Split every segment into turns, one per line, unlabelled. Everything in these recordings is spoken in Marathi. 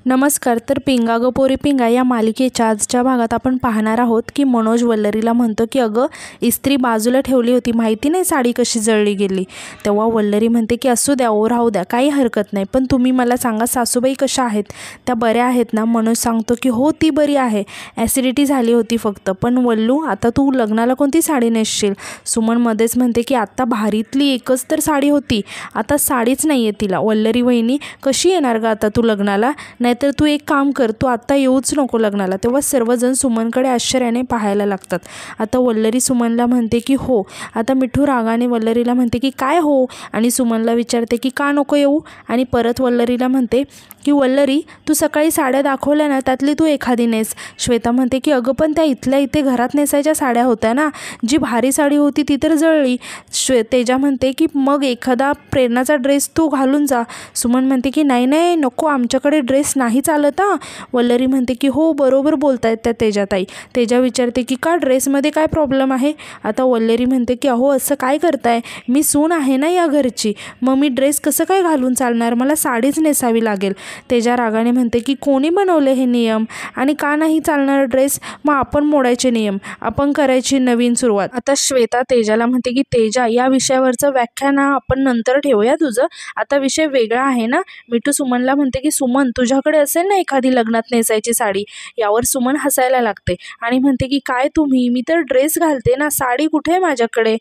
नमस्कार. तर पिंगा गं पोरी पिंगा या मालिकेच्या आजच्या भागात आपण पाहणार आहोत की मनोज वल्लरीला म्हणतो की अगं इस्त्री बाजूला ठेवली होती, माहिती नाही साडी कशी जळली गेली. तेव्हा वल्लरी म्हणते की असू द्या, ओ राहू द्या, काही हरकत नाही, पण तुम्ही मला सांगा सासूबाई कशा आहेत, त्या बऱ्या आहेत ना. मनोज सांगतो की हो ती बरी आहे, ॲसिडिटी झाली होती फक्त. पण वल्लू आता तू लग्नाला कोणती साडी नेसशील. सुमन मध्येच म्हणते की आत्ता भारीतली एकच तर साडी होती, आता साडीच नाही आहे तिला. वल्लरी वहिनी कशी येणार गं आता तू लग्नाला, नाहीतर तू एक काम कर, तू आत्ता येऊच नको लग्नाला. तेव्हा सर्वजण सुमनकडे आश्चर्याने पाहायला लागतात. आता वल्लरी सुमनला म्हणते की हो. आता मिठू रागाने वल्लरीला म्हणते की काय हो, आणि सुमनला विचारते की का नको येऊ, आणि परत वल्लरीला म्हणते की वल्लरी तू सकाळी साड्या दाखवल्या ना, त्यातली तू एखादी नेस. श्वेता म्हणते की अगं पण त्या इथल्या इथे घरात नेसायच्या साड्या होत्या ना, जी भारी साडी होती ती तर जळली. तेजा म्हणते की मग एखादा प्रेरणाचा ड्रेस तू घालून जा. सुमन म्हणते की नाही नाही नको, आमच्याकडे ड्रेस नाही चालत हां. वल्लरी म्हणते की हो बरोबर बोलतायत त्या तेजाताई. तेजा विचारते की का ड्रेसमध्ये काय प्रॉब्लेम आहे. आता वल्लरी म्हणते की अहो असं काय करताय, मी सून आहे ना या घरची, मग मी ड्रेस कसं काय घालून चालणार, मला साडीच नेसावी लागेल. तेजा रागाने म्हणते की कोणी बनवले हे नियम, आणि का नाही चालणार ड्रेस, मग आपण मोडायचे नियम, आपण करायची नवीन सुरुवात. आता श्वेता तेजाला म्हणते की तेजा या विषयावरचं व्याख्यान आपण नंतर ठेवूया, तुझं आता विषय वेगळा आहे ना. मिठू सुमनला म्हणते की सुमन तुझ्याकडे असेल ना एखादी लग्नात नेसायची साडी. यावर सुमन हसायला लागते आणि म्हणते की काय तुम्ही, मी तर ड्रेस घालते ना, साडी कुठे आहे माझ्याकडे.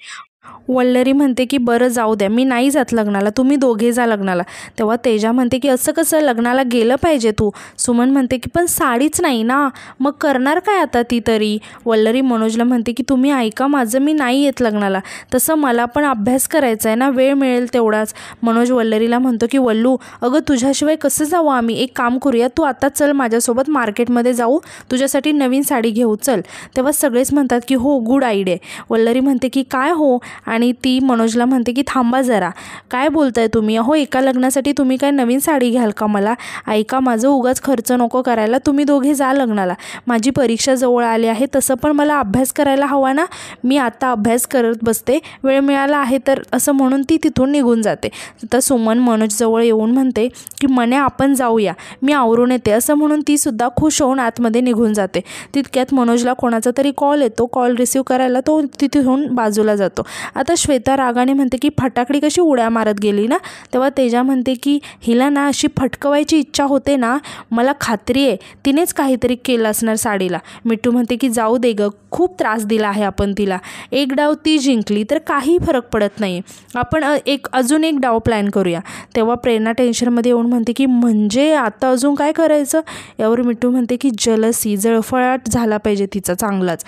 वल्लरी म्हणते की बरं जाऊ द्या, मी नाही जात लग्नाला, तुम्ही दोघे जा लग्नाला. तेव्हा तेजा म्हणते की असं कसं, लग्नाला गेलं पाहिजे तू. सुमन म्हणते की पण साडीच नाही ना, मग करणार काय आता ती तरी. वल्लरी मनोजला म्हणते की तुम्ही ऐका माझं, मी नाही येत लग्नाला, तसं मला पण अभ्यास करायचा आहे ना, वेळ मिळेल तेवढाच. मनोज वल्लरीला म्हणतो की वल्लू अगं तुझ्याशिवाय कसं जाऊ आम्ही, एक काम करूया, तू आता चल माझ्यासोबत मार्केटमध्ये जाऊ, तुझ्यासाठी नवीन साडी घेऊ चल. तेव्हा सगळेच म्हणतात की हो गुड आयडिया. वल्लरी म्हणते की काय हो, आणि ती मनोजला म्हणते की थांबा जरा, काय बोलताय तुम्ही, अहो एका लग्नासाठी तुम्ही काय नवीन साडी घ्याल का मला. ऐका माझं उगाच खर्च नको करायला, तुम्ही दोघे जा लग्नाला, माझी परीक्षा जवळ आली आहे, तसं पण मला अभ्यास करायला हवा ना, मी आता अभ्यास करत बसते, वेळ मिळाला आहे तर, असं म्हणून ती तिथून निघून जाते. तर सुमन मनोजजवळ येऊन म्हणते की मने आपण जाऊया, मी आवरून येते, असं म्हणून ती सुद्धा खुश होऊन आतमध्ये निघून जाते. तितक्यात मनोजला कोणाचा तरी कॉल येतो, कॉल रिसीव करायला तो तिथून बाजूला जातो. आता श्वेता रागाने म्हणते की फटाकडी कशी उड्या मारत गेली ना. तेव्हा तेजा म्हणते की हिला ना अशी फटकवायची इच्छा होते ना, मला खात्री आहे तिनेच काहीतरी केलं असणार साडीला. मिठू म्हणते की जाऊ दे गं, खूप त्रास दिला आहे आपण तिला, एक डाव ती जिंकली तर काही फरक पडत नाही, आपण अजून एक डाव प्लॅन करूया. तेव्हा प्रेरणा टेन्शनमध्ये येऊन म्हणते की म्हणजे आता अजून काय करायचं. यावर मिठू म्हणते की जलसी, जळफळाट झाला पाहिजे तिचा चांगलाच.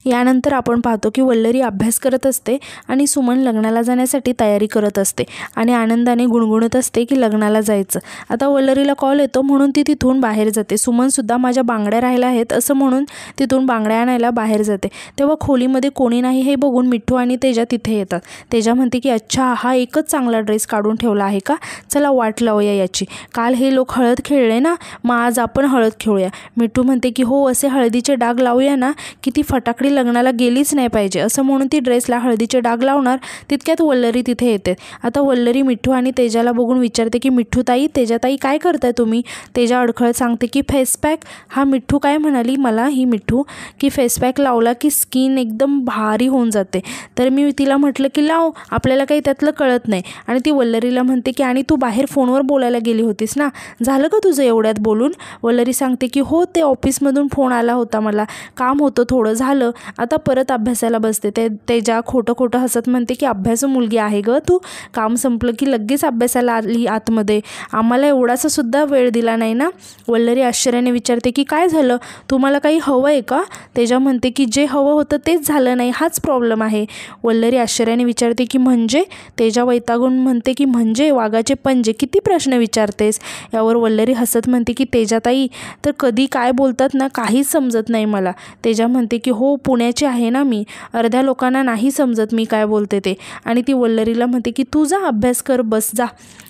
यानंतर आपण पाहतो की वल्लरी अभ्यास करत असते आणि सुमन लग्नाला जाण्यासाठी तयारी करत असते आणि आनंदाने गुणगुणत असते की लग्नाला जायचं. आता वल्लरीला कॉल येतो म्हणून ती तिथून बाहेर जाते. सुमनसुद्धा माझ्या बांगड्या राहिल्या आहेत असं म्हणून तिथून बांगड्या आणायला बाहेर जाते. तेव्हा खोलीमध्ये कोणी नाही हे बघून मिठू आणि तेजा तिथे येतात. तेजा म्हणते की अच्छा हा एकच चांगला ड्रेस काढून ठेवला आहे का, चला वाट लावूया याची, काल हे लोक हळद खेळले ना, मग आज आपण हळद खेळूया. मिठू म्हणते की हो असे हळदीचे डाग लावूया ना की ती फटाकडी लग्नाला गेलीच नाही पाहिजे, असं म्हणून ती ड्रेसला हळदीचे डाग लावणार. तितक्यात वल्लरी तिथे येते. आता वल्लरी मिठू आणि तेजाला बघून विचारते की मिठूताई, तेजाताई काय करताय तुम्ही. तेजा अडखळत सांगते की फेसपॅक. हा मिठू काय म्हणाली मला ही मिठू की फेसपॅक लावला की स्किन एकदम भारी होऊन जाते. तर मी तिला म्हटलं की लाव, आपल्याला काही त्यातलं कळत नाही. आणि ती वल्लरीला म्हणते की आणि तू बाहेर फोनवर बोलायला गेली होतीस ना, झालं का तुझं एवढ्यात बोलून. वल्लरी सांगते की हो ते ऑफिसमधून फोन आला होता, मला काम होतं थोडं, झालं आता परत अभ्यासाला बसते. तेजा खोटं खोटं हसत म्हणते की अभ्यासू मुलगी आहे गं तू, काम संपलं की लगेच अभ्यासाला आली आतमध्ये, आम्हाला एवढासा सुद्धा वेळ दिला नाही ना. वल्लरी आश्चर्याने विचारते की काय झालं, तुम्हाला काही हवं आहे का. तेजा म्हणते की जे हवं होतं तेच झालं नाही, हाच प्रॉब्लेम आहे. वल्लरी आश्चर्याने विचारते की म्हणजे. तेजा वैतागून म्हणते की म्हणजे वाघाचे पंजे, किती प्रश्न विचारतेस. यावर वल्लरी हसत म्हणते की तेजाताई तर कधी काय बोलतात ना, काहीच समजत नाही मला. तेजा म्हणते की हो पुण्याची आहे ना मी, अर्ध्या लोकांना नाही समजत मी काय बोलते ते. आणि ती वल्लरीला म्हणते की तू जा अभ्यास कर, बस जा.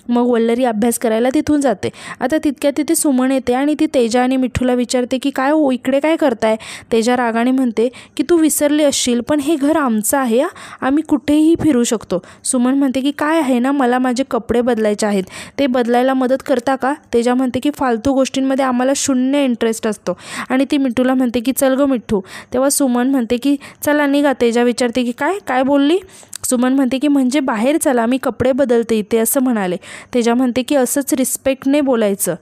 मग वल्लरी अभ्यास करायला तिथून जाते. आता तितक्यात तिथे सुमन येते आणि ती तेजा आणि मिठ्ठूला विचारते की काय हो, इकडे काय करताय. तेजा रागाने म्हणते की तू विसरली असशील, पण हे घर आमचं आहे, आम्ही कुठेही फिरू शकतो. सुमन म्हणते की काय आहे ना, मला माझे कपडे बदलायचे आहेत, ते बदलायला मदत करता का. तेजा म्हणते की फालतू गोष्टींमध्ये आम्हाला शून्य इंटरेस्ट असतो. आणि ती मिठ्ठूला म्हणते की चल गं मिठ्ठू. तेव्हा सुमन म्हणते की चला निघा. तेजा विचारते की काय काय बोलली. सुमन म्हणते की म्हणजे बाहेर चला, मी कपडे बदलते इथे असं म्हणाले. तेजा म्हणते की असंच रिस्पेक्टने बोलायचं.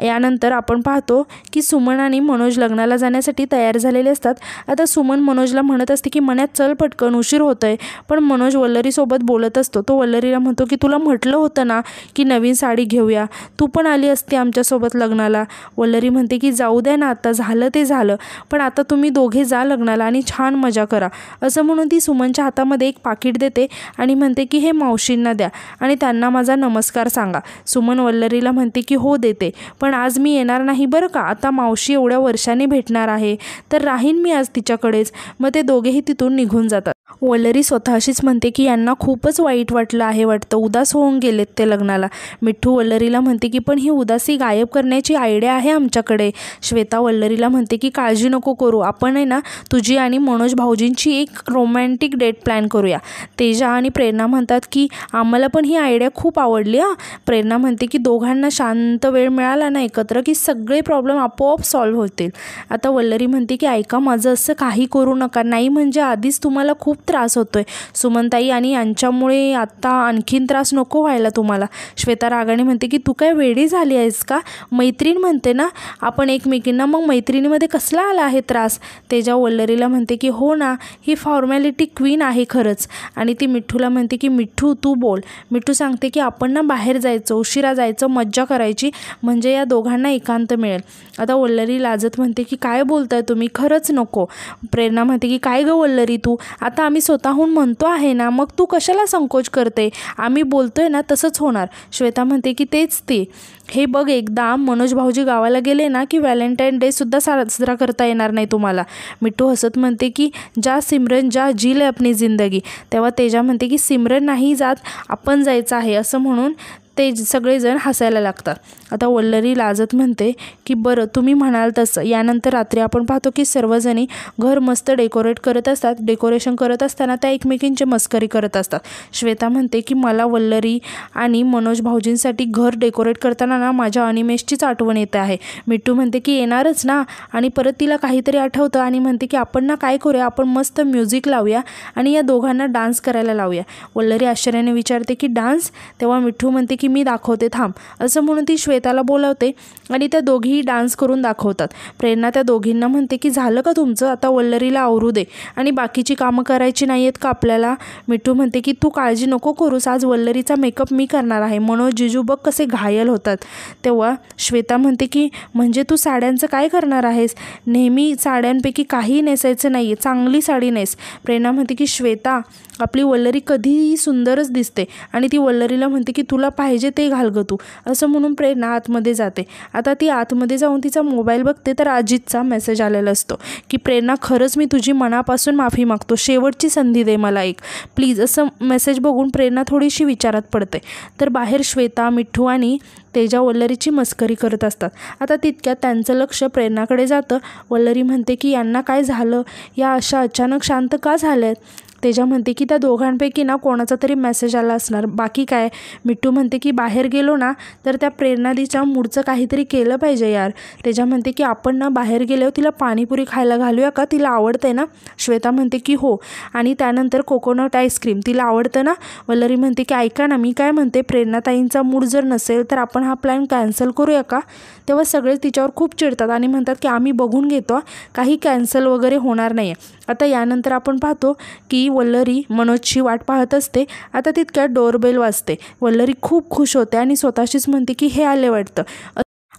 यानंतर आपण पाहतो की सुमन आणि मनोज लग्नाला जाण्यासाठी तयार झालेले असतात. आता सुमन मनोजला म्हणत असते की मन्यात चल पटकन, उशीर होतोय. पण मनोज वल्लरीसोबत बोलत असतो. तो वल्लरीला म्हणतो की तुला म्हटलं होतं ना की नवीन साडी घेऊया, तू पण आली असती आमच्यासोबत लग्नाला. वल्लरी म्हणते की जाऊ द्या ना, आता झालं ते झालं, पण आता तुम्ही दोघे जा लग्नाला आणि छान मजा करा. असं म्हणून ती सुमनच्या हातामध्ये एक पाकिट देते आणि म्हणते की हे मावशींना द्या आणि त्यांना माझा नमस्कार सांगा. सुमन वल्लरीला म्हणते की हो देते, पण आज मी येणार नाही बरं का. आता मावशी एवढ्या वर्षांनी भेटणार आहे तर राहीन मी आज तिच्याकडेच. मग ते दोघेही तिथून निघून जातात. वल्लरी स्वतःशीच म्हणते की यांना खूपच वाईट वाटलं आहे वाटतं, उदास होऊन गेलेत ते लग्नाला. मिठ्ठू वल्लरीला म्हणते की पण ही उदासी गायब करण्याची आयडिया आहे आमच्याकडे. श्वेता वल्लरीला म्हणते की काळजी नको करू, आपण आहे ना तुझी आणि मनोज भाऊजींची एक रोमॅन्टिक डेट प्लॅन करूया. तेजा आणि प्रेरणा म्हणतात की आम्हाला पण ही आयडिया खूप आवडली हां. प्रेरणा म्हणते की दोघांना शांत वेळ मिळाला ना एकत्र की सगळे प्रॉब्लेम आपोआप सॉल्व्ह होतील. आता वल्लरी म्हणते की ऐका, माझं असं काही करू नका, नाही म्हणजे आधीच तुम्हाला खूप त्रास होतोय सुमनताई, आणि यांच्यामुळे आता आणखीन त्रास नको व्हायला तुम्हाला. श्वेता रागाने म्हणते की तू काय वेडी झाली आहेस का, मैत्रीण म्हणते ना आपण एकमेकींना, मग मैत्रिणीमध्ये कसला आला आहे त्रास. तेजा वल्लरीला म्हणते की हो ना, ही फॉर्मॅलिटी क्वीन आहे खरंच. आणि ती मिठ्ठूला म्हणते की मिठ्ठू तू बोल. मिठ्ठू सांगते की आपण ना बाहेर जायचं, उशिरा जायचं, मज्जा करायची, म्हणजे या दोघांना एकांत मिळेल. आता वल्लरी लाजत म्हणते की काय बोलताय तुम्ही, खरंच नको. प्रेरणा म्हणते की काय गं वल्लरी तू, आता आम्ही स्वतःहून म्हणतो आहे ना, मग तू कशाला संकोच करते, आम्ही बोलतोय ना तसंच होणार. श्वेता म्हणते की तेच ते, हे बघ एकदा मनोज भाऊजी गावाला गेले ना की व्हॅलेंटाईन डे सुद्धा साजरा करता येणार नाही तुम्हाला. मिठ्ठू हसत म्हणते की जा सिमरन जा, जी ले अपनी जिंदगी. तेव्हा तेजा म्हणते की सिमरन नाही जात, आपण जायचं आहे. असं म्हणून ते सगळेजण हसायला लागतात. आता वल्लरी लाजत म्हणते की बरं तुम्ही म्हणाल तसं. यानंतर रात्री आपण पाहतो की सर्वजणी घर मस्त डेकोरेट करत असतात. डेकोरेशन करत असताना त्या एकमेकींची मस्करी करत असतात. श्वेता म्हणते की मला वल्लरी आणि मनोज भाऊजींसाठी घर डेकोरेट करताना ना माझ्या अनिमेषचीच आठवण येते आहे. मिठ्ठू म्हणते की येणारच ना, आणि परत तिला काहीतरी आठवतं आणि म्हणते की आपण ना काय करूया, आपण मस्त म्युझिक लावूया आणि या दोघांना डान्स करायला लावूया. वल्लरी आश्चर्याने विचारते की डान्स. तेव्हा मिठ्ठू म्हणते की मी दाखवते थांब. असं म्हणून ती श्वेताला बोलावते आणि त्या दोघीही डान्स करून दाखवतात. प्रेरणा त्या दोघींना म्हणते की झालं का तुमचं, आता वल्लरीला आवरू दे आणि बाकीची कामं करायची नाही आहेत का आपल्याला. मिठ्ठू म्हणते की तू काळजी नको करूस, आज वल्लरीचा मेकअप मी करणार आहे. मनोज जिजू बघ कसे घायल होतात. तेव्हा श्वेता म्हणते की म्हणजे तू साड्यांचं काय करणार आहेस, नेहमी साड्यांपैकी काही नेसायचं नाही, चांगली साडी नेस. प्रेरणा म्हणते की श्वेता आपली वल्लरी कधीही सुंदरच दिसते. आणि ती वल्लरीला म्हणते की तुला पाहिजे ते घाल गं तू. असं म्हणून प्रेरणा आतमध्ये जाते. आता ती आतमध्ये जाऊन तिचा मोबाईल बघते तर अजितचा मेसेज आलेला असतो की प्रेरणा खरंच मी तुझी मनापासून माफी मागतो, शेवटची संधी दे मला एक प्लीज. असं मेसेज बघून प्रेरणा थोडीशी विचारात पडते. तर बाहेर श्वेता, मिठ्ठू आणि तेजा वल्लरीची मस्करी करत असतात. आता तितक्यात त्यांचं लक्ष प्रेरणाकडे जातं. वल्लरी म्हणते की यांना काय झालं, या अशा अचानक शांत का झाल्यात. तेजा म्हणते की त्या दोघांपैकी ना कोणाचा तरी मेसेज आला असणार, बाकी काय. मिठ्ठू म्हणते की बाहेर गेलो ना तर त्या प्रेरणादीच्या मूडचं काहीतरी केलं पाहिजे यार. तेजा म्हणते की आपण ना बाहेर गेल्यावर तिला पाणीपुरी खायला घालूया का, तिला आवडते ना. श्वेता म्हणते की हो, आणि त्यानंतर कोकोनट आईस्क्रीम तिला आवडतं ना. वल्लरी म्हणते की ऐका ना मी काय म्हणते, प्रेरणाताईंचा मूड जर नसेल तर आपण हा प्लॅन कॅन्सल करूया का. तेव्हा सगळे तिच्यावर खूप चिडतात आणि म्हणतात की आम्ही बघून घेतो, काही कॅन्सल वगैरे होणार नाही आहे. आता यानंतर आपण पाहतो की वल्लरी मनोजची वाट पाहत असते. आता तितक्यात डोरबेल वाजते. वल्लरी खूप खुश होते आणि स्वतःशीच म्हणते की हे आले वाटतं,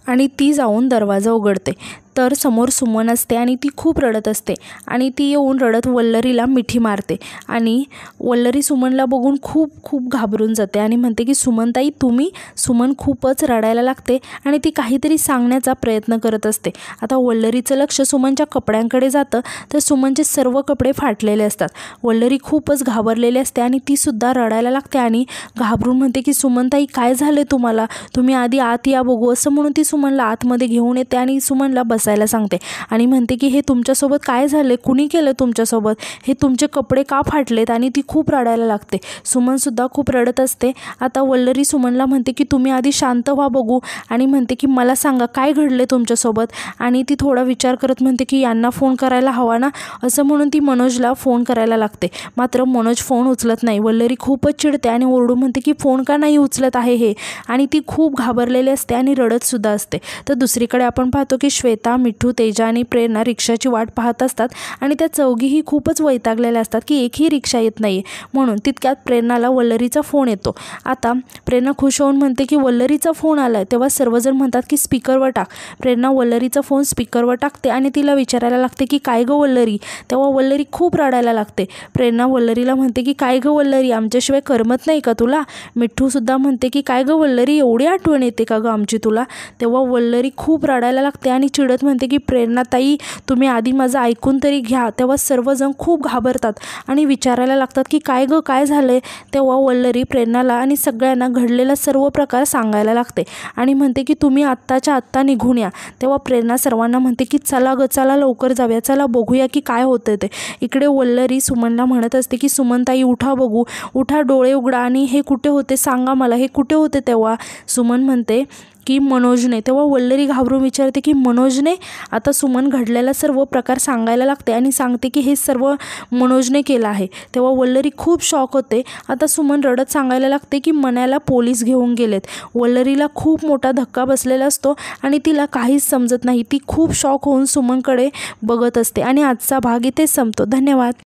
आणि ती जाऊन दरवाजा उघडते. तर समोर सुमन असते आणि ती खूप रडत असते आणि ती येऊन रडत वल्लरीला मिठी मारते आणि वल्लरी सुमनला बघून खूप घाबरून जाते आणि म्हणते की सुमनताई तुम्ही. सुमन खूपच रडायला लागते आणि ती काहीतरी सांगण्याचा प्रयत्न करत असते. आता वल्लरीचं लक्ष सुमनच्या कपड्यांकडे जातं तर सुमनचे सर्व कपडे फाटलेले असतात. वल्लरी खूपच घाबरलेली असते आणि ती सुद्धा रडायला लागते आणि घाबरून म्हणते की सुमनताई काय झाले तुम्हाला, तुम्ही आधी आत या बघू. असं म्हणून ती सुमनला आतमध्ये घेऊन येते आणि सुमनला बसायला सांगते आणि म्हणते की हे तुमच्यासोबत काय झाले, कुणी केलं तुमच्यासोबत, हे तुमचे कपडे का फाटलेत. आणि ती खूप रडायला लागते. सुमनसुद्धा खूप रडत असते. आता वल्लरी सुमनला म्हणते की तुम्ही आधी शांत व्हा बघू आणि म्हणते की मला सांगा काय घडले तुमच्यासोबत. आणि ती थोडा विचार करत म्हणते की यांना फोन करायला हवा ना. असं म्हणून ती मनोजला फोन करायला लागते. मात्र मनोज फोन उचलत नाही. वल्लरी खूपच चिडते आणि ओरडून म्हणते की फोन का नाही उचलत आहे हे. आणि ती खूप घाबरलेली असते आणि रडतसुद्धा असते. तर दुसरीकडे आपण पाहतो की श्वेता, मिठू, तेजा आणि प्रेरणा रिक्षाची वाट पाहत असतात आणि त्या चौघीही खूपच वैतागलेल्या असतात की एकही रिक्षा येत नाही. म्हणून तितक्यात प्रेरणाला वल्लरीचा फोन येतो. आता प्रेरणा खुश होऊन म्हणते की वल्लरीचा फोन आला आहे. तेव्हा सर्वजण म्हणतात की स्पीकरवर टाक. प्रेरणा वल्लरीचा फोन स्पीकरवर टाकते आणि तिला विचारायला लागते की काय गं वल्लरी. तेव्हा वल्लरी खूप रडायला लागते. प्रेरणा वल्लरीला म्हणते की काय गं वल्लरी, आमच्याशिवाय करमत नाही का तुला. मिठूसुद्धा म्हणते की काय गं वल्लरी, एवढी आठवण येते का गं आमची तुला. तेव्हा वल्लरी खूप रडायला लागते आणि चिडत म्हणते की प्रेरणाताई तुम्ही आधी माझं ऐकून तरी घ्या. तेव्हा सर्वजण खूप घाबरतात आणि विचारायला लागतात की काय गं काय झालंय. तेव्हा वल्लरी प्रेरणाला आणि सगळ्यांना घडलेला सर्व प्रकार सांगायला लागते आणि म्हणते की तुम्ही आत्ताच्या आत्ता निघून या. तेव्हा प्रेरणा सर्वांना म्हणते की चला गं चला लवकर जाऊया, चला बघूया की काय होतं ते. इकडे वल्लरी सुमनला म्हणत असते की सुमनताई उठा बघू, उठा डोळे उघडा आणि हे कुठे होते सांगा मला, हे कुठे होते. तेव्हा सुमन म्हणते की मनोजने. तेव्हा वल्लरी घाबरून विचारते की मनोजने. आता सुमन घडलेला सर्व प्रकार सांगायला लागते आणि सांगते की हे सर्व मनोजने केलं आहे. तेव्हा वल्लरी खूप शॉक होते. आता सुमन रडत सांगायला लागते की मन्याला पोलीस घेऊन गेलेत. वल्लरीला खूप मोठा धक्का बसलेला असतो आणि तिला काहीच समजत नाही. ती खूप शॉक होऊन सुमनकडे बघत असते आणि आजचा भाग इथेच संपतो. धन्यवाद.